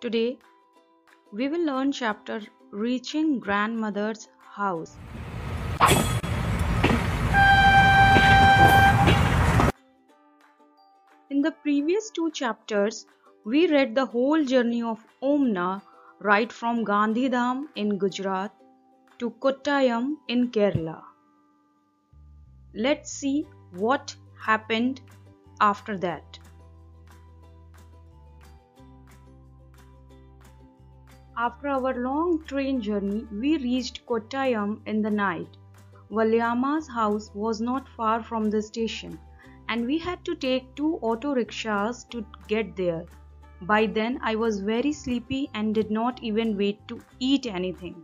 Today, we will learn chapter Reaching Grandmother's House. In the previous two chapters, we read the whole journey of Omna right from Gandhidham in Gujarat to Kottayam in Kerala. Let's see what happened after that. After our long train journey, we reached Kottayam in the night. Valyamma's house was not far from the station, and we had to take 2 auto rickshaws to get there. By then, I was very sleepy and did not even wait to eat anything.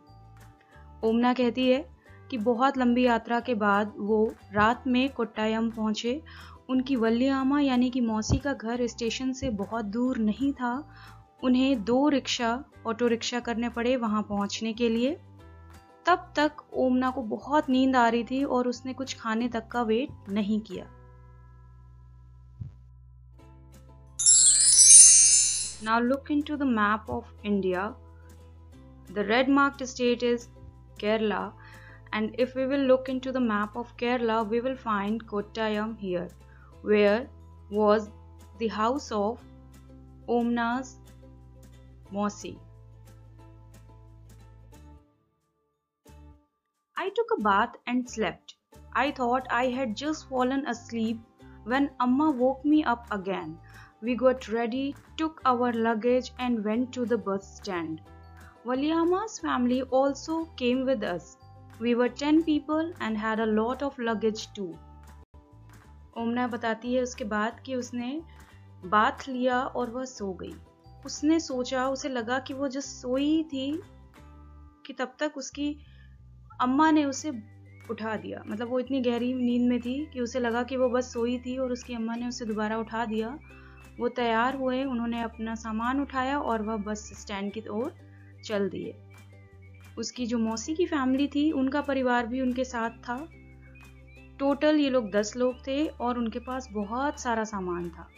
ओमना कहती है कि बहुत लंबी यात्रा के बाद वो रात में कोट्टायम पहुंचे। उनकी वल्यामा यानी कि मौसी का घर स्टेशन से बहुत दूर नहीं था। उन्हें 2 ऑटो रिक्शा करने पड़े वहां पहुंचने के लिए। तब तक ओमना को बहुत नींद आ रही थी और उसने कुछ खाने तक का वेट नहीं किया। Now look into the map of India. The red marked state is Kerala, and if we will look into the map of Kerala, we will find Kottayam here, where was the house of Omna's Mausi. I took a bath and slept. I thought I had just fallen asleep when Amma woke me up again. We got ready, took our luggage and went to the bus stand. Valyamma's family also came with us. We were 10 people and had a lot of luggage too. ओमना बताती है उसके बाद कि उसने bath लिया और वह सो गई। उसने सोचा, उसे लगा कि वो जस्ट सोई थी कि तब तक उसकी अम्मा ने उसे उठा दिया। मतलब वो इतनी गहरी नींद में थी कि उसे लगा कि वो बस सोई थी और उसकी अम्मा ने उसे दोबारा उठा दिया। वो तैयार हुए, उन्होंने अपना सामान उठाया और वह बस स्टैंड की ओर चल दिए। उसकी जो मौसी की फैमिली थी, उनका परिवार भी उनके साथ था। टोटल ये लोग 10 लोग थे और उनके पास बहुत सारा सामान था।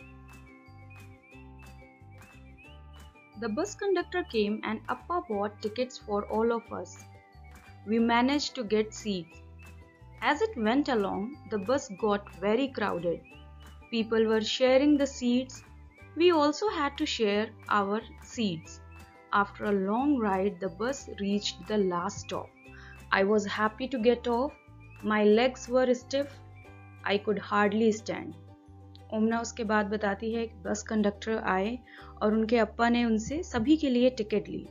The bus conductor came and Appa bought tickets for all of us. We managed to get seats. As it went along, the bus got very crowded. People were sharing the seats. We also had to share our seats. After a long ride, the bus reached the last stop. I was happy to get off. My legs were stiff. I could hardly stand. ओमना उसके बाद बताती है कि bus conductor आए और उनके अप्पा ने उनसे सभी के लिए टिकट ली।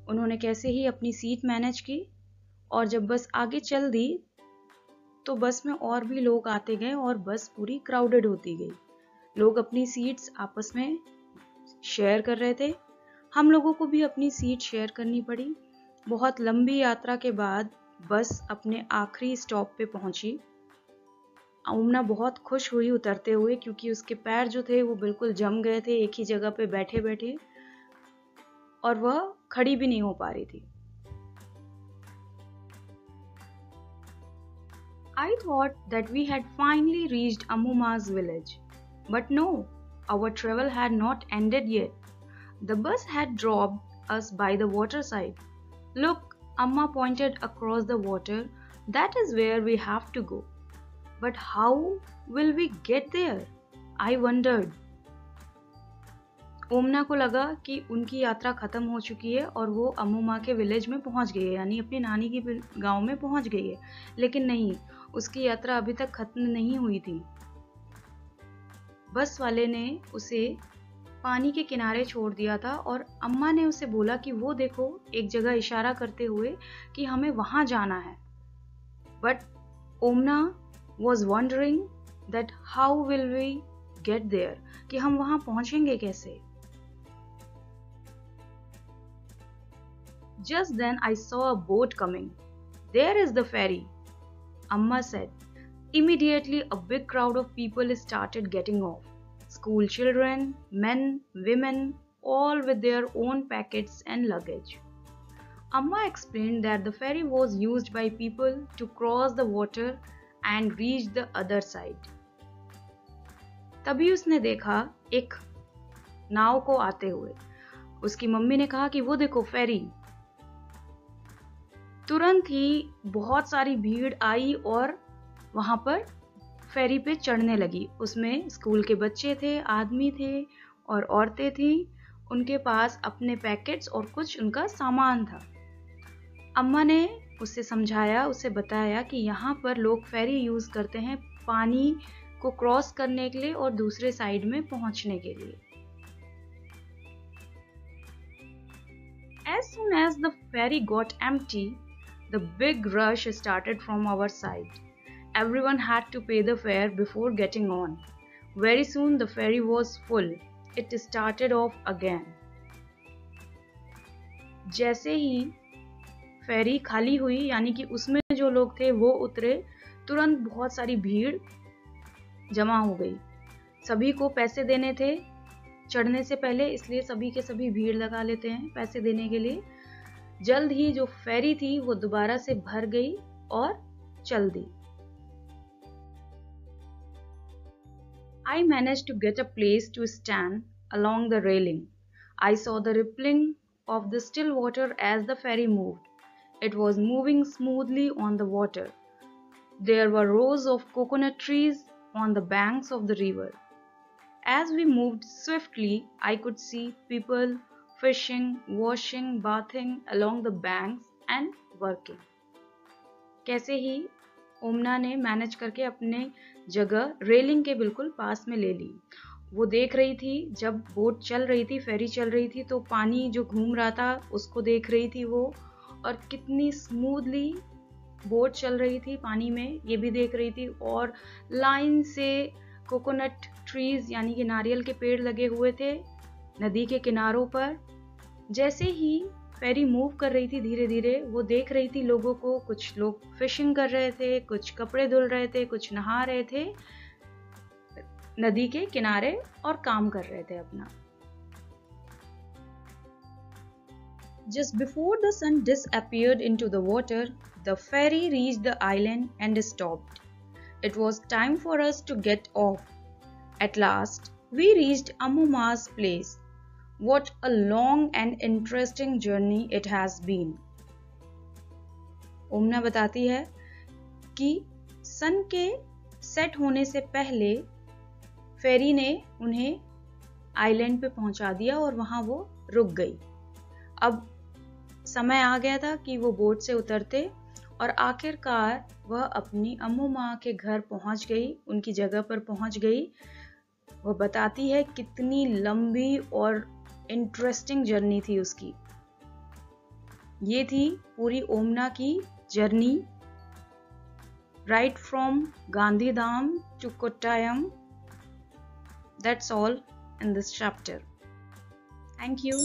उन्होंने कैसे ही अपनी सीट मैनेज की और जब बस आगे चल दी तो बस में और भी लोग आते गए और बस पूरी क्राउडेड होती गई। लोग अपनी सीट्स आपस में शेयर कर रहे थे। हम लोगों को भी अपनी सीट शेयर करनी पड़ी। बहुत लंबी यात्रा के बाद बस अपने आखिरी स्टॉप पे पहुंची। ओमना बहुत खुश हुई उतरते हुए, क्योंकि उसके पैर जो थे वो बिल्कुल जम गए थे एक ही जगह पे बैठे बैठे, और वह खड़ी भी नहीं हो पा रही थी। I thought that we had finally reached Ammuma's village. But no, our travel had not ended yet. The bus had dropped us by the waterside. Look, Amma pointed across the water. That is where we have to go. But how will we get there? I wondered. ओमना को लगा कि उनकी यात्रा खत्म हो चुकी है और वो अम्मुमा के विलेज में पहुंच गई है, यानी अपनी नानी की गांव में पहुंच गई है। लेकिन नहीं, उसकी यात्रा अभी तक खत्म नहीं हुई थी। बस वाले ने उसे पानी के किनारे छोड़ दिया था और अम्मा ने उसे बोला कि वो देखो, एक जगह इशारा करते हुए कि हमें वहां जाना है। But ओमना was wondering that how will we get there, कि हम वहां पहुंचेंगे कैसे। Just then I saw a boat coming. There is the ferry, Amma said. Immediately a big crowd of people started getting off. School children, men, women, all with their own packets and luggage. Amma explained that the ferry was used by people to cross the water and reach the other side. तभी उसने देखा एक नाव को आते हुए। उसकी mummy ने कहा कि वो देखो फेरी। तुरंत ही बहुत सारी भीड़ आई और वहां पर फेरी पे चढ़ने लगी। उसमें स्कूल के बच्चे थे, आदमी थे और औरतें थी। उनके पास अपने पैकेट्स और कुछ उनका सामान था। अम्मा ने उसे समझाया, उसे बताया कि यहाँ पर लोग फेरी यूज करते हैं पानी को क्रॉस करने के लिए और दूसरे साइड में पहुंचने के लिए। As soon as the ferry got empty, the big rush started from our side. Everyone had to pay the fare before getting on. Very soon the ferry was full. It started off again. जैसे ही फेरी खाली हुई, यानी कि उसमें जो लोग थे वो उतरे, तुरंत बहुत सारी भीड़ जमा हो गई। सभी को पैसे देने थे चढ़ने से पहले, इसलिए सभी के सभी भीड़ लगा लेते हैं पैसे देने के लिए। जल्द ही जो फेरी थी वो दोबारा से भर गई और चल दी। I managed to get a place to stand along the railing. I saw the rippling of the still water as the ferry moved. It was moving smoothly on the water. There were rows of coconut trees on the banks of the river. As we moved swiftly, I could see people fishing, washing, bathing along the banks and working. कैसे ही ओमना ने manage करके अपने जगह railing के बिल्कुल पास में ले ली। वो देख रही थी, जब बोट चल रही थी, फेरी चल रही थी, तो पानी जो घूम रहा था उसको देख रही थी वो, और कितनी स्मूथली बोट चल रही थी पानी में ये भी देख रही थी। और लाइन से कोकोनट ट्रीज यानी कि नारियल के पेड़ लगे हुए थे नदी के किनारों पर। जैसे ही फेरी मूव कर रही थी धीरे धीरे, वो देख रही थी लोगों को। कुछ लोग फिशिंग कर रहे थे, कुछ कपड़े धुल रहे थे, कुछ नहा रहे थे नदी के किनारे और काम कर रहे थे अपना। Just before the sun disappeared into the water, the ferry reached the island and stopped. It was time for us to get off. At last, we reached Ammuma's place. What a long and interesting journey it has been. ओमना बताती है कि सन के set होने से पहले फेरी ने उन्हें island पे पहुंचा दिया और वहां वो रुक गई। अब समय आ गया था कि वो बोट से उतरते और आखिरकार वह अपनी अम्मू माँ के घर पहुंच गई, उनकी जगह पर पहुंच गई। वह बताती है कितनी लंबी और इंटरेस्टिंग जर्नी थी उसकी। ये थी पूरी ओमना की journey, right from Gandhidham to Kottayam. That's all in this chapter. Thank you.